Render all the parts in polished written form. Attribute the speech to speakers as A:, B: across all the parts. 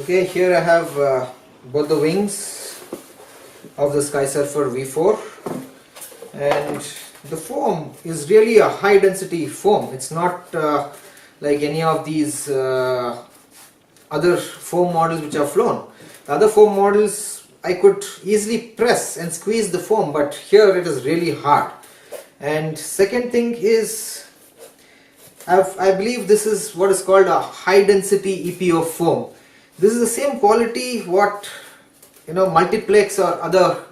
A: Okay, here I have both the wings of the Skysurfer V4, and the foam is really a high density foam. It's not like any of these other foam models which are flown. The other foam models I could easily press and squeeze the foam, but here it is really hard. And second thing is, I believe this is what is called a high density EPO foam. This is the same quality what Multiplex or other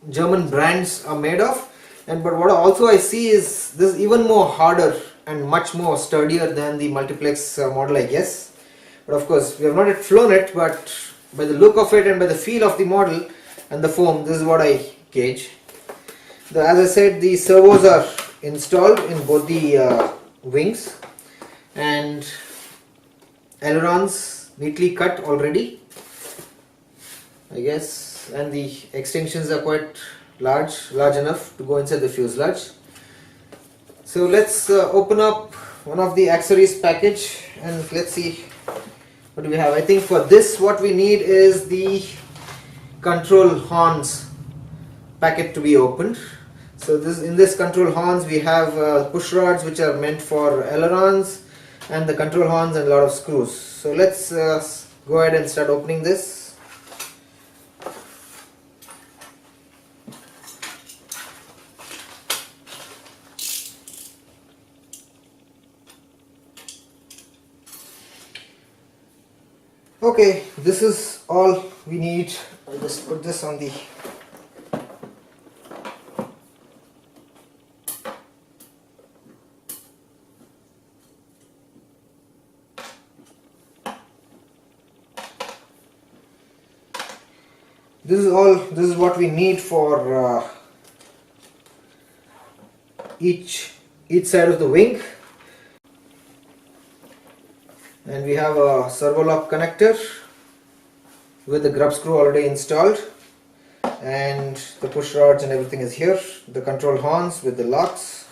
A: German brands are made of, but what also I see is this is even more harder and much more sturdier than the Multiplex model, I guess. But of course we have not yet flown it, but by the look of it and by the feel of the model and the foam, this is what I gauge. As I said, the servos are installed in both the wings, and ailerons neatly cut already, I guess, and the extensions are quite large enough to go inside the fuselage. So let's open up one of the accessories package and let's see what do we have. I think for this what we need is the control horns packet to be opened. So in this control horns we have push rods which are meant for ailerons, and the control horns and a lot of screws. So let's go ahead and start opening this. Okay, this is all we need. I'll just put this on the This is what we need for each side of the wing. And we have a servo lock connector with the grub screw already installed, and the push rods and everything is here. The control horns with the locks.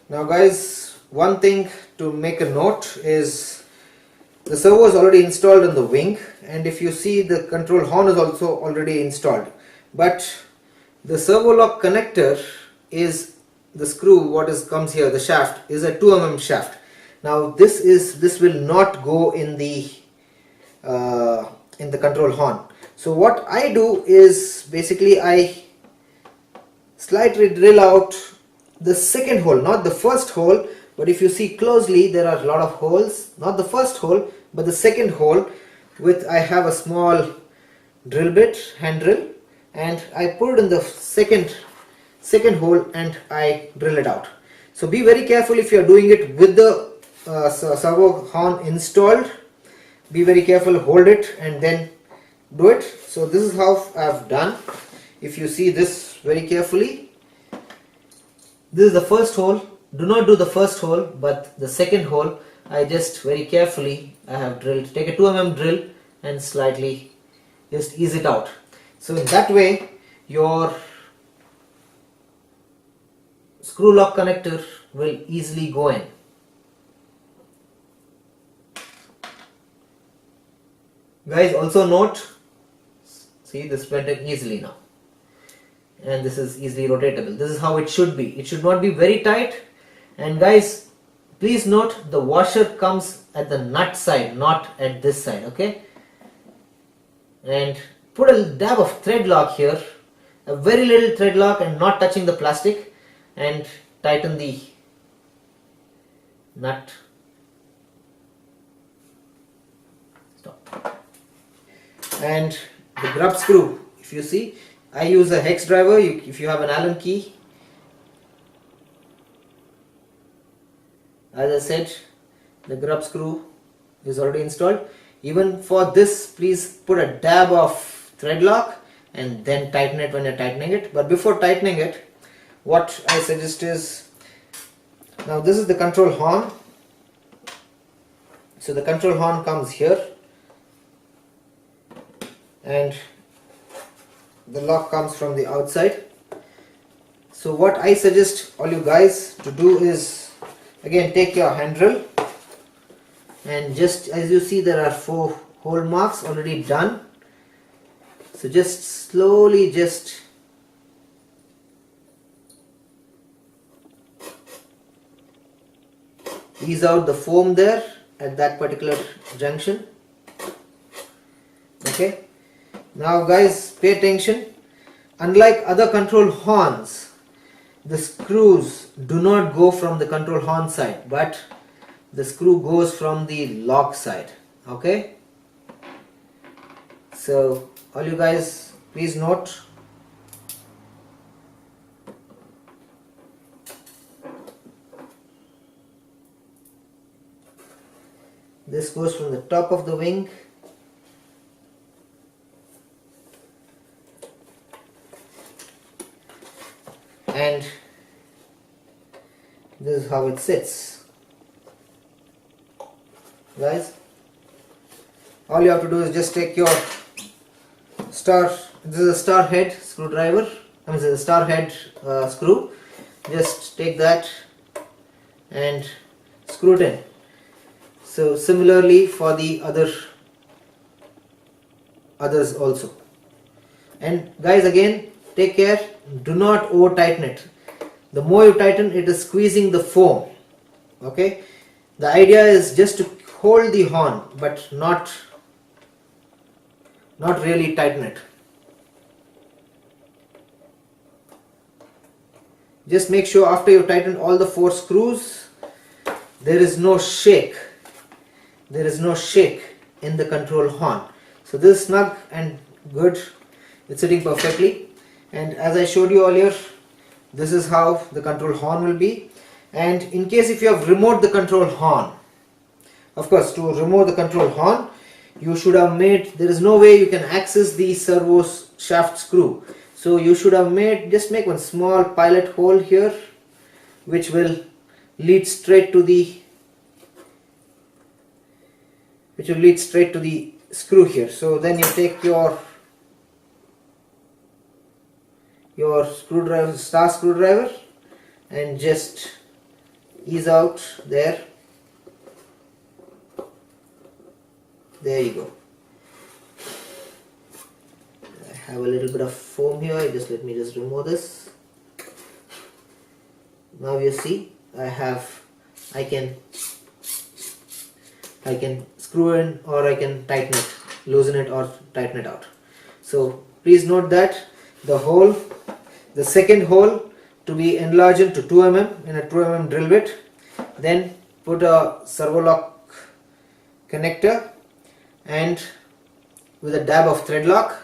A: Now guys, one thing to make a note is the servo is already installed on the wing, and if you see, the control horn is also already installed, but the servo lock connector is the screw comes here. The shaft is a 2 mm shaft. Now this will not go in the control horn. So what I do is basically I slightly drill out the second hole, not the first hole. But if you see closely, there are a lot of holes, not the first hole but the second hole. I have a small drill bit, hand drill, and I put it in the second hole and I drill it out. So be very careful if you are doing it with the servo horn installed. Be very careful, hold it and then do it. So this is how I have done. If you see this very carefully, this is the first hole. Do not do the first hole, but the second hole I just very carefully I have drilled. Take a 2 mm drill and slightly just ease it out. So in that way your screw lock connector will easily go in. Guys, also note, see, this went in easily now, and this is easily rotatable. This is how it should be. It should not be very tight. And guys, please note, the washer comes at the nut side, not at this side, okay? And put a dab of thread lock here, a very little thread lock and not touching the plastic, and tighten the nut. Stop. And the grub screw, if you see, I use a hex driver. If you have an Allen key, as I said, the grub screw is already installed. Even for this, please put a dab of thread lock and then tighten it when you're tightening it. But before tightening it, what I suggest is, now this is the control horn. So the control horn comes here, and the lock comes from the outside. So what I suggest all you guys to do is, again, take your hand drill, and just as you see, there are 4 hole marks already done. So just slowly just ease out the foam there at that particular junction. Okay, now guys, pay attention. Unlike other control horns, the screws do not go from the control horn side, but the screw goes from the lock side. Okay, so all you guys please note. This goes from the top of the wing and this is how it sits. Guys, all you have to do is just take your star, this is a star head screwdriver, this is a star head screw. Just take that and screw it in. So similarly for the others also. And guys, again, take care, do not over tighten it. The more you tighten, it is squeezing the foam. Okay, the idea is just to hold the horn but not really tighten it. Just make sure after you tighten all the 4 screws, there is no shake. There is no shake in the control horn. So this is snug and good. It's sitting perfectly. And as I showed you earlier, this is how the control horn will be. And in case if you have removed the control horn, of course, to remove the control horn, you should have made, there is no way you can access the servo shaft screw. So you should have made, just make one small pilot hole here, which will lead straight to the screw here. So then you take your screwdriver, star screwdriver, and just ease out there. There you go. I have a little bit of foam here. Let me just remove this. Now you see I can screw in, or I can tighten it, loosen it or tighten it out. So please note that the second hole to be enlarged into 2 mm in a 2 mm drill bit. Then put a servo lock connector and with a dab of thread lock,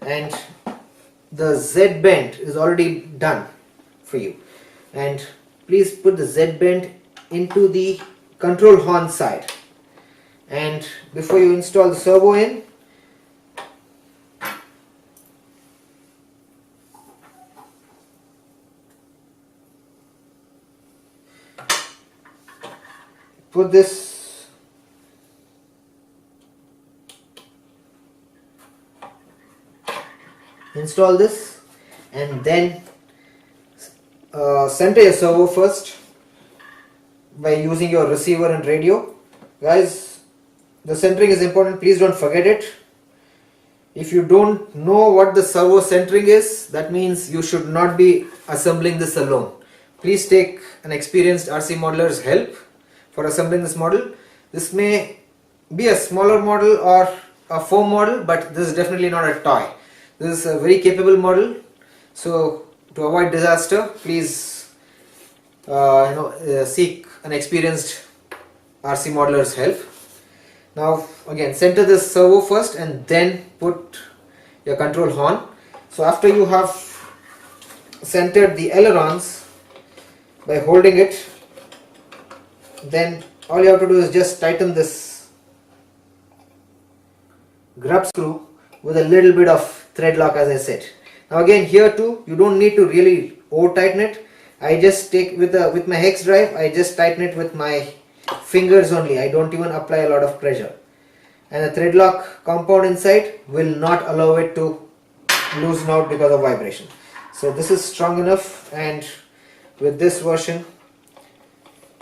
A: and the Z bend is already done for you. And please put the Z bend into the control horn side. And before you install the servo in, put this install this, and then center your servo first by using your receiver and radio. Guys, the centering is important, please don't forget it. If you don't know what the servo centering is, that means you should not be assembling this alone. Please take an experienced RC modeler's help for assembling this model. This may be a smaller model or a foam model, but this is definitely not a toy. This is a very capable model. So to avoid disaster, please seek an experienced RC modeler's help. Now again, center this servo first and then put your control horn. So after you have centered the ailerons by holding it, then all you have to do is just tighten this grub screw with a little bit of thread lock, as I said. Now again, here too, you don't need to really over tighten it. I just take with my hex drive, I just tighten it with my fingers only. I don't even apply a lot of pressure, and the thread lock compound inside will not allow it to loosen out because of vibration. So this is strong enough, and with this version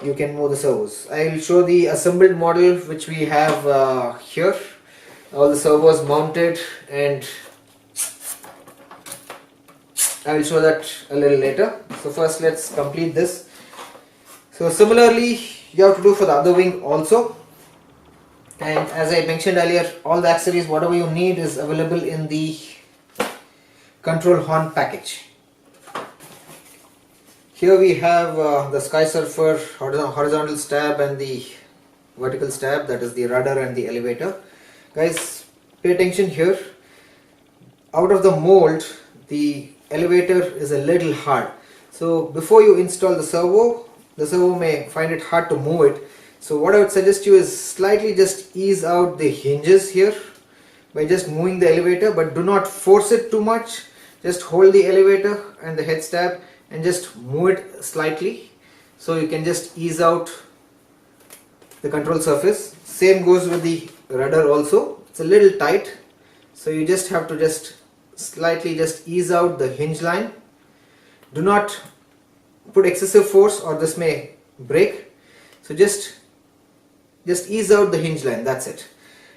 A: you can move the servos. I will show the assembled model which we have here. all the servos mounted, and I will show that a little later. So first let's complete this. So similarly you have to do for the other wing also, and as I mentioned earlier, all the accessories whatever you need is available in the control horn package. Here we have the Skysurfer horizontal stab and the vertical stab, that is the rudder and the elevator. Guys, pay attention here. Out of the mold, the elevator is a little hard. So before you install the servo may find it hard to move it. So what I would suggest you is slightly just ease out the hinges here by just moving the elevator, but do not force it too much. Just hold the elevator and the head stab and just move it slightly, so you can just ease out the control surface. Same goes with the rudder also. It's a little tight, so you just have to just slightly just ease out the hinge line. Do not put excessive force or this may break. So just ease out the hinge line, that's it.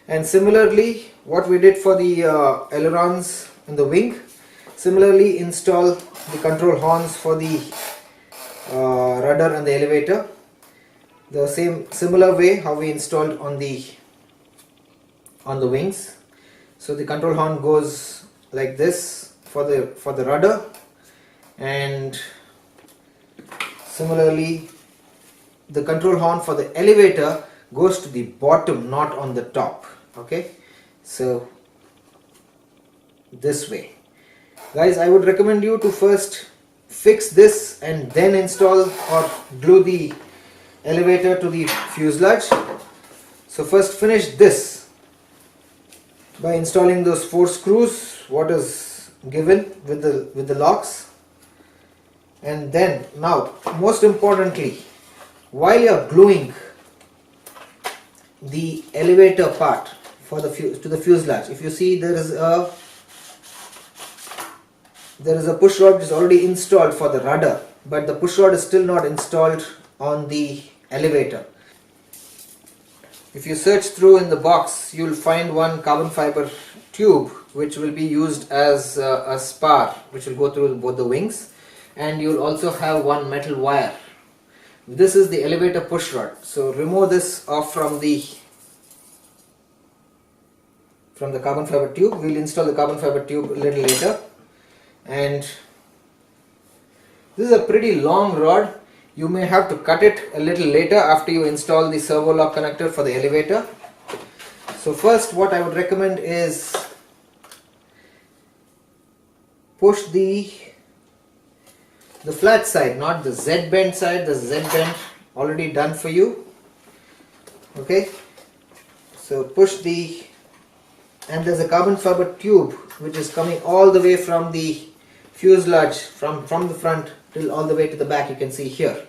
A: And similarly, what we did for the ailerons in the wing, similarly install the control horns for the rudder and the elevator the similar way how we installed on the wings. So the control horn goes like this for the rudder, and similarly the control horn for the elevator goes to the bottom, not on the top. Okay, so this way. Guys, I would recommend you to first fix this and then install or glue the elevator to the fuselage. So first finish this by installing those 4 screws what is given with the locks, and then now most importantly, while you are gluing the elevator part for the to the fuselage, if you see there is a push rod which is already installed for the rudder, but the push rod is still not installed on the elevator. If you search through in the box, you will find one carbon fiber tube which will be used as a spar which will go through both the wings, and you will also have one metal wire. This is the elevator push rod. So remove this off from the carbon fiber tube. We will install the carbon fiber tube a little later. And this is a pretty long rod. You may have to cut it a little later after you install the servo lock connector for the elevator. So first what I would recommend is push the flat side, not the Z bend side. The Z bend already done for you. Okay, so push and there's a carbon fiber tube which is coming all the way from the fuselage, from the front till all the way to the back. You can see here.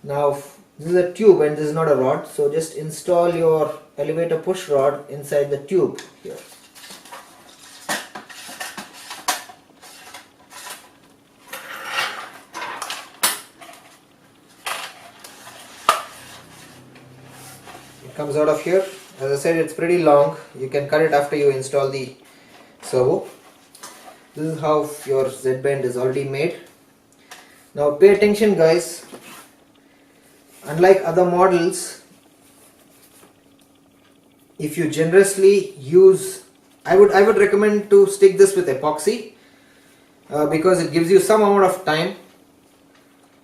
A: Now this is a tube and this is not a rod, so just install your elevator push rod inside the tube here. It comes out of here. As I said, it's pretty long. You can cut it after you install the servo. This is how your Z bend is already made. Now pay attention, guys. Unlike other models, if you generously use, I would recommend to stick this with epoxy because it gives you some amount of time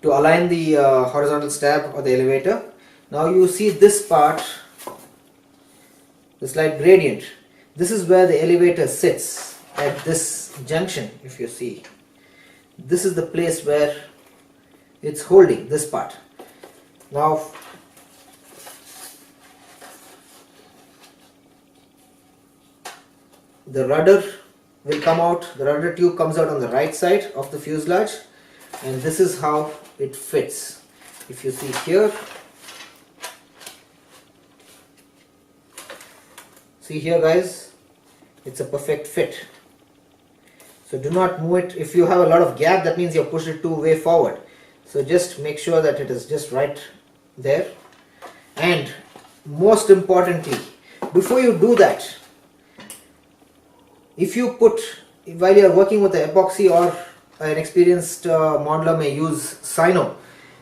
A: to align the horizontal stab or the elevator. Now you see this part, the slight gradient. This is where the elevator sits at this junction. If you see, this is the place where it's holding this part. Now the rudder will come out, the rudder tube comes out on the right side of the fuselage, and this is how it fits. If you see here, see here guys, it's a perfect fit. So do not move it. If you have a lot of gap, that means you have pushed it too way forward. So just make sure that it is just right there. And most importantly, before you do that, if you put, while you are working with the epoxy, or an experienced modeler may use cyno,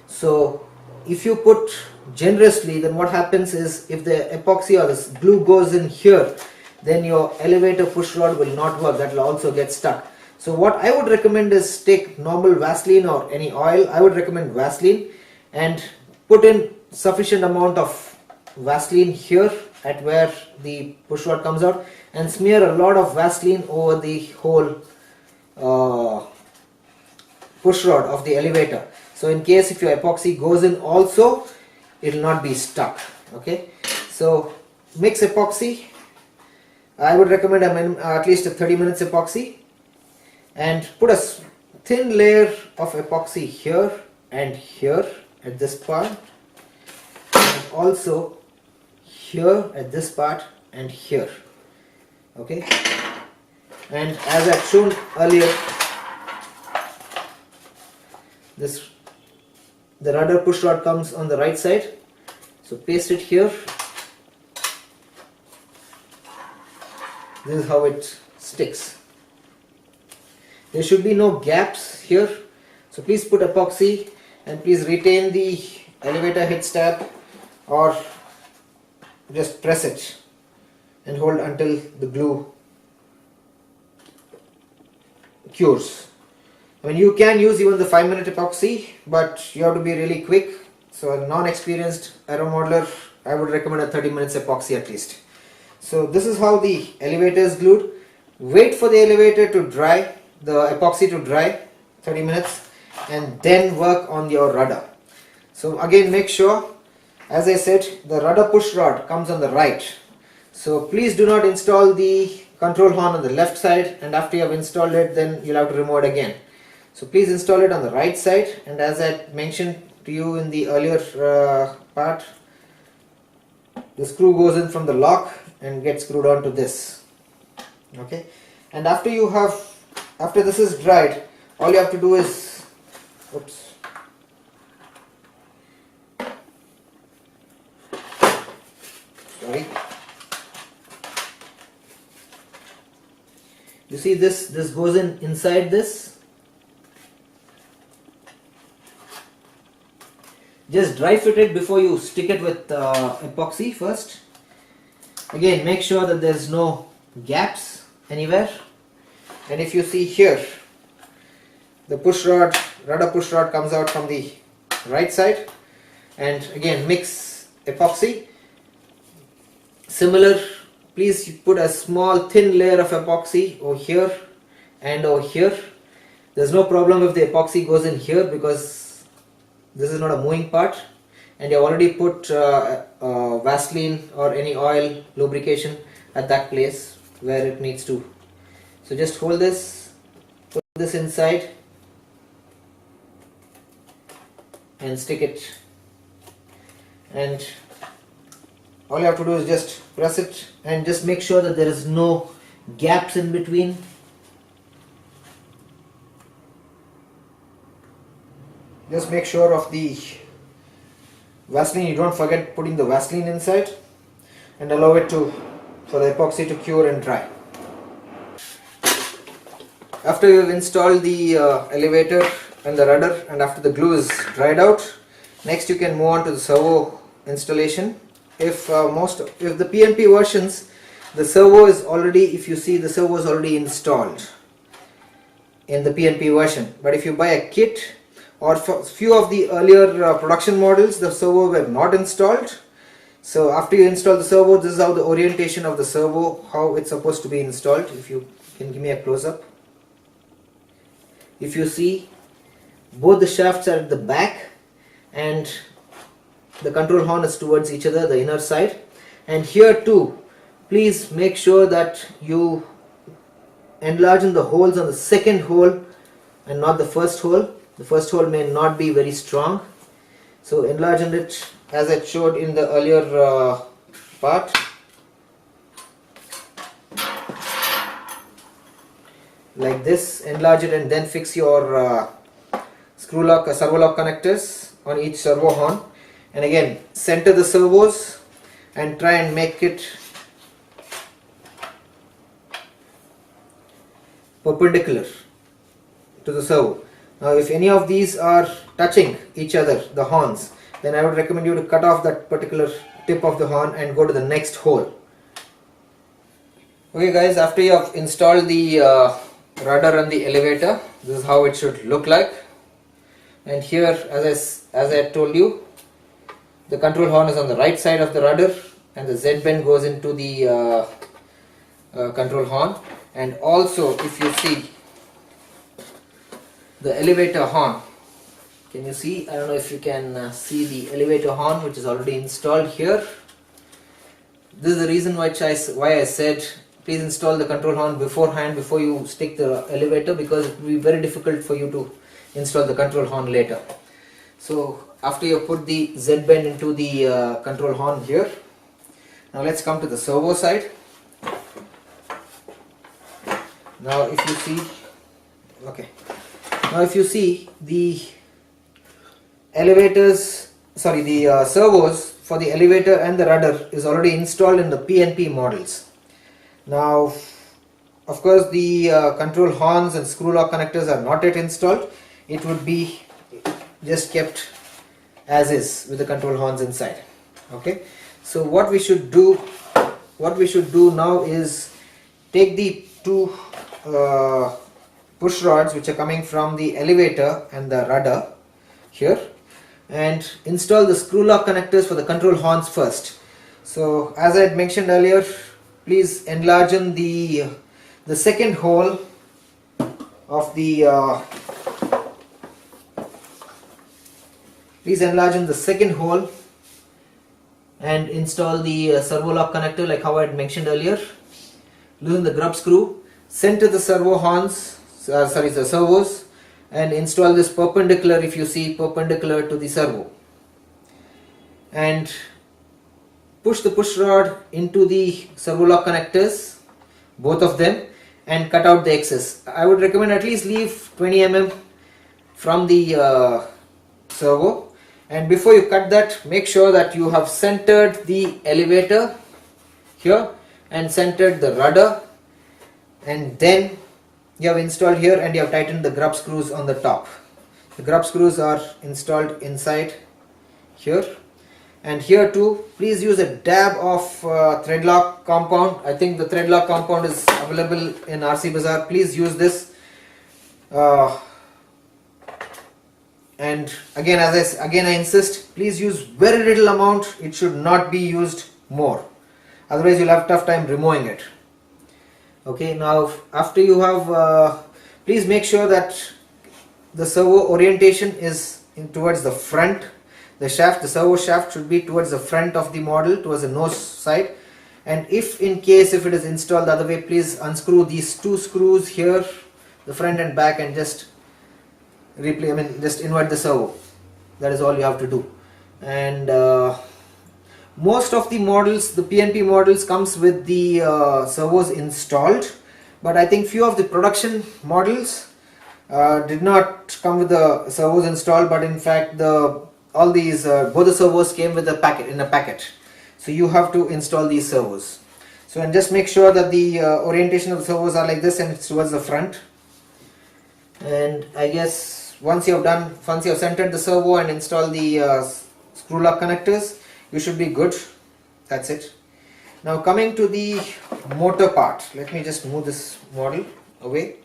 A: so if you put generously, then what happens is, if the epoxy or the glue goes in here, then your elevator push rod will not work, that will also get stuck. So what I would recommend is take normal Vaseline or any oil. I would recommend Vaseline, and put in sufficient amount of Vaseline here at where the push rod comes out, and smear a lot of Vaseline over the whole push rod of the elevator. So in case if your epoxy goes in also, it will not be stuck. Okay, so mix epoxy. I would recommend at least a 30 minutes epoxy, and put a thin layer of epoxy here and here at this part, and also here at this part and here. Okay, and as I've shown earlier, the rudder push rod comes on the right side, so paste it here. This is how it sticks. There should be no gaps here, so please put epoxy, and please retain the elevator head stab, or just press it and hold until the glue cures. I mean, you can use even the 5-minute epoxy, but you have to be really quick. So a non-experienced aero modeler, I would recommend a 30 minutes epoxy at least. So this is how the elevator is glued. Wait for the elevator to dry, the epoxy to dry, 30 minutes, and then work on your rudder. So again, make sure, as I said, the rudder push rod comes on the right. So please do not install the control horn on the left side, and after you have installed it, then you'll have to remove it again. So please install it on the right side, and as I mentioned to you in the earlier part, the screw goes in from the lock and gets screwed onto this. Okay, and after this is dried, all you have to do is, oops, sorry, you see this goes inside this. Just dry fit it before you stick it with epoxy first. Again, make sure that there's no gaps anywhere. And if you see here, the rudder push rod comes out from the right side. And again, mix epoxy. Similar, please put a small thin layer of epoxy over here and over here. There's no problem if the epoxy goes in here, because this is not a moving part, and you have already put Vaseline or any oil lubrication at that place where it needs to. So just hold this, put this inside and stick it, and all you have to do is just press it, and just make sure that there is no gaps in between. Just make sure of the Vaseline, you don't forget putting the Vaseline inside, and allow it for the epoxy to cure and dry. After you have installed the elevator and the rudder, and after the glue is dried out, next you can move on to the servo installation. If the PNP versions, the servo is already, if you see, the servo is already installed in the PNP version. But if you buy a kit, or for few of the earlier production models, the servo were not installed. So after you install the servo, this is how the orientation of the servo, how it's supposed to be installed. If you can give me a close-up. If you see, both the shafts are at the back, and the control horn is towards each other, the inner side. And here too, please make sure that you enlarge the holes on the second hole and not the first hole. The first hole may not be very strong, so enlarge it as I showed in the earlier part. Like this, enlarge it, and then fix your screw lock, servo lock connectors on each servo horn. And again, center the servos and try and make it perpendicular to the servo. Now if any of these are touching each other, the horns, then I would recommend you to cut off that particular tip of the horn and go to the next hole. Okay guys, after you have installed the rudder and the elevator, this is how it should look like. And here, as I told you, the control horn is on the right side of the rudder and the Z bend goes into the control horn. And also if you see the elevator horn, can you see? I don't know if you can see the elevator horn which is already installed here. This is the reason why I said please install the control horn beforehand before you stick the elevator, because it will be very difficult for you to install the control horn later. So after you put the Z bend into the control horn here, now let's come to the servo side. Now if you see, now if you see the servos for the elevator and the rudder is already installed in the PNP models. Now of course the control horns and screw lock connectors are not yet installed. It would be just kept as is with the control horns inside. Okay, so what we should do now is take the two push rods which are coming from the elevator and the rudder here and install the screw lock connectors for the control horns first. So as I had mentioned earlier, please enlarge the second hole of the and install the servo lock connector like how I had mentioned earlier. Loosen the grub screw, center the servo horns, the servos, and install this perpendicular, if you see, perpendicular to the servo, and push the push rod into the servo lock connectors, both of them, and cut out the excess. I would recommend at least leave 20 mm from the servo. And before you cut that, make sure that you have centered the elevator here and centered the rudder, and then you have installed here and you have tightened the grub screws on the top. The grub screws are installed inside here, and here too please use a dab of thread lock compound. I think the thread lock compound is available in RcBazaar. Please use this. And again, I insist, please use very little amount. It should not be used more, otherwise you'll have tough time removing it. Okay, now after you have, please make sure that the servo orientation is towards the front. The servo shaft should be towards the front of the model, towards the nose side. And if in case if it is installed the other way, please unscrew these two screws here, the front and back, and just just invert the servo. That is all you have to do. And most of the models, the PNP models, comes with the servos installed, but I think few of the production models did not come with the servos installed, but in fact all these both the servos came with a packet. So you have to install these servos. So, and just make sure that the orientation of the servos are like this and it's towards the front. And I guess once you have centered the servo and installed the screw lock connectors, you should be good. That's it. Now coming to the motor part, let me just move this model away.